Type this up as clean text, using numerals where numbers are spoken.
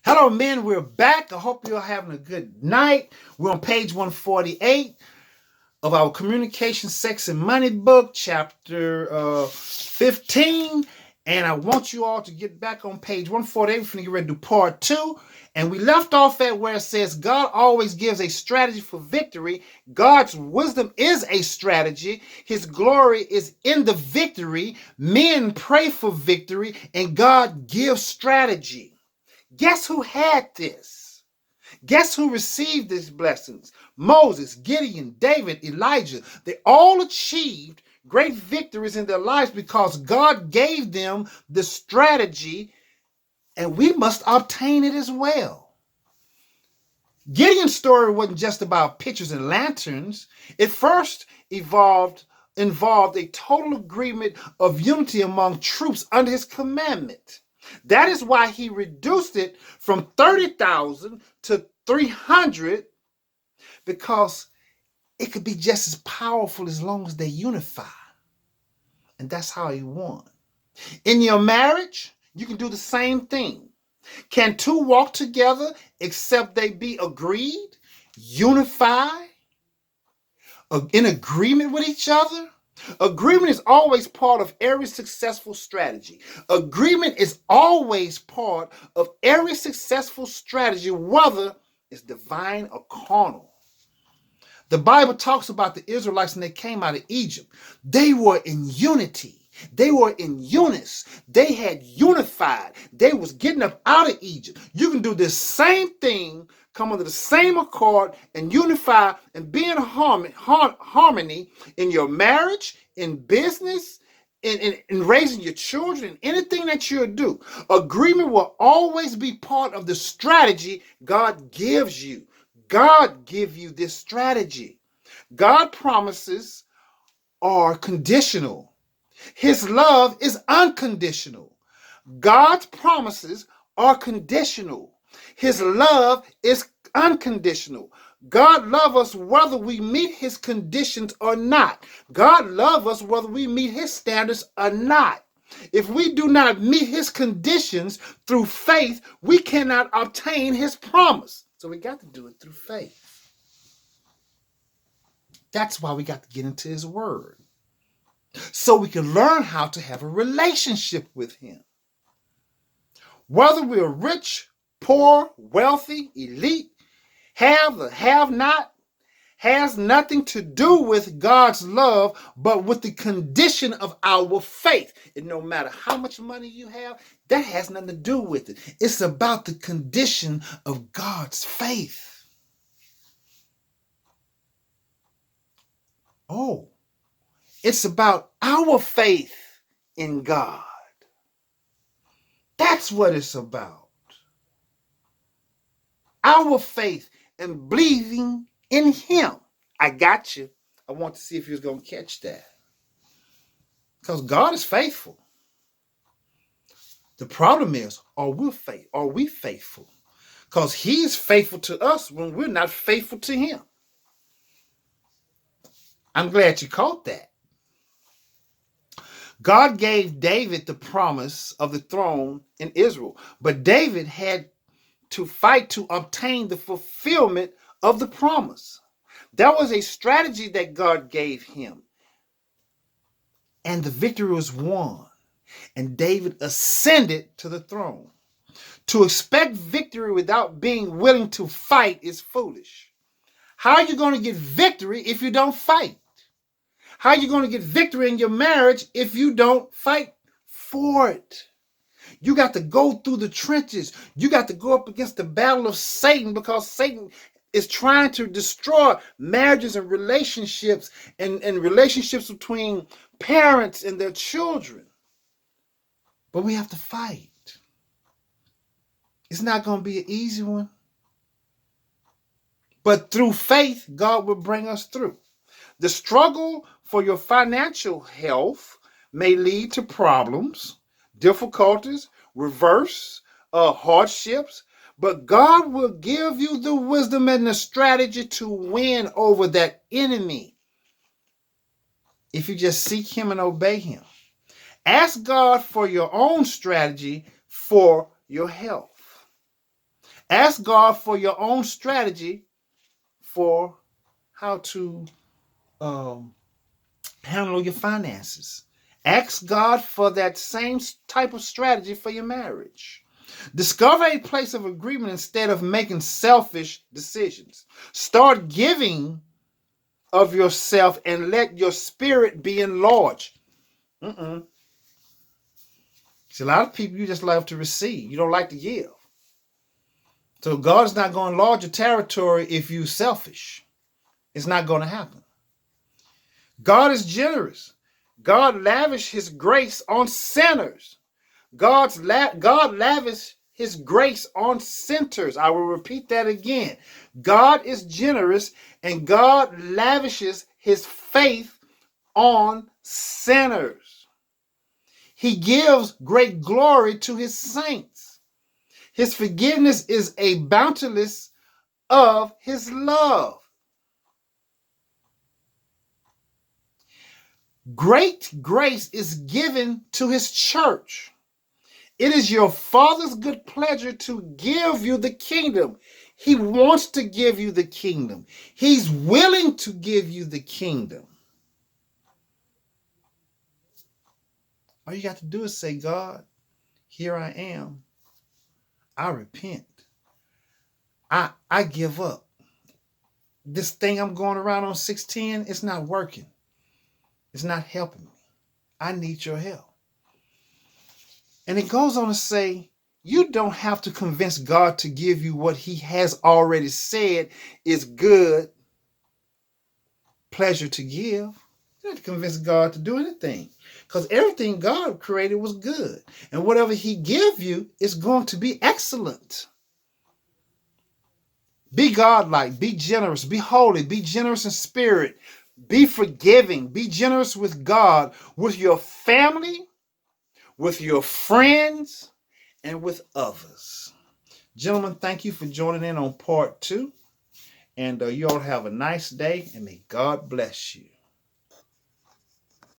Hello, men. We're back. I hope you're having a good night. We're on page 148 of our Communication, Sex, and Money book, chapter 15. And I want you all to get back on page 148. We're going to get ready to do part 2. And we left off at where it says God always gives a strategy for victory. God's wisdom is a strategy. His glory is in the victory. Men pray for victory, and God gives strategy. Guess who had this? Guess who received these blessings? Moses, Gideon, David, Elijah. They all achieved great victories in their lives because God gave them the strategy, and we must obtain it as well. Gideon's story wasn't just about pitchers and lanterns. It first involved a total agreement of unity among troops under his commandment. That is why he reduced it from 30,000 to 300, because it could be just as powerful as long as they unify. And that's how he won. In your marriage, you can do the same thing. Can two walk together except they be agreed, unify, in agreement with each other? Agreement is always part of every successful strategy. Agreement is always part of every successful strategy, whether it's divine or carnal. The Bible talks about the Israelites when they came out of Egypt. They were in unity. They were in unison. They had unified. They was getting up out of Egypt. You can do this same thing, come under the same accord, and unify and be in harmony in your marriage, in business, in raising your children, anything that you do. Agreement will always be part of the strategy God gives you. God give you this strategy. God promises are conditional. His love is unconditional. God's promises are conditional. His love is unconditional. God loves us whether we meet his conditions or not. God loves us whether we meet his standards or not. If we do not meet his conditions through faith, we cannot obtain his promise. So we got to do it through faith. That's why we got to get into his word, so we can learn how to have a relationship with him. Whether we're rich, poor, wealthy, elite, have or have not, has nothing to do with God's love, but with the condition of our faith. And no matter how much money you have, that has nothing to do with it. It's about the condition of God's faith. Oh, it's about our faith in God. That's what it's about. Our faith and believing in him. I got you. I want to see if you're going to catch that. Because God is faithful. The problem is, are we faithful? Because he is faithful to us when we're not faithful to him. I'm glad you caught that. God gave David the promise of the throne in Israel, but David had to fight to obtain the fulfillment of the promise. That was a strategy that God gave him. And the victory was won. And David ascended to the throne. To expect victory without being willing to fight is foolish. How are you going to get victory if you don't fight? How are you going to get victory in your marriage if you don't fight for it? You got to go through the trenches. You got to go up against the battle of Satan, because Satan is trying to destroy marriages and relationships and relationships between parents and their children. But we have to fight. It's not going to be an easy one. But through faith, God will bring us through. The struggle for your financial health may lead to problems, difficulties, hardships, but God will give you the wisdom and the strategy to win over that enemy if you just seek him and obey him. Ask God for your own strategy for your health. Ask God for your own strategy for how to handle your finances. Ask God for that same type of strategy for your marriage. Discover a place of agreement instead of making selfish decisions. Start giving of yourself and let your spirit be enlarged. See, a lot of people, you just love to receive. You don't like to give. So God's not going to enlarge your territory if you're selfish. It's not going to happen. God is generous. God lavished his grace on sinners. God lavished his grace on sinners. I will repeat that again. God is generous and God lavishes his faith on sinners. He gives great glory to his saints. His forgiveness is a bounteous of his love. Great grace is given to his church. It is your Father's good pleasure to give you the kingdom. He wants to give you the kingdom. He's willing to give you the kingdom. All you got to do is say, God, here I am. I repent. I give up. This thing I'm going around on 610, it's not working. It's not helping me. I need your help. And it goes on to say, you don't have to convince God to give you what he has already said is good, pleasure to give. You don't have to convince God to do anything because everything God created was good. And whatever he give you is going to be excellent. Be godlike, be generous, be holy, be generous in spirit, be forgiving, be generous with God, with your family, with your friends, and with others. Gentlemen, thank you for joining in on part 2. And you all have a nice day, and may God bless you.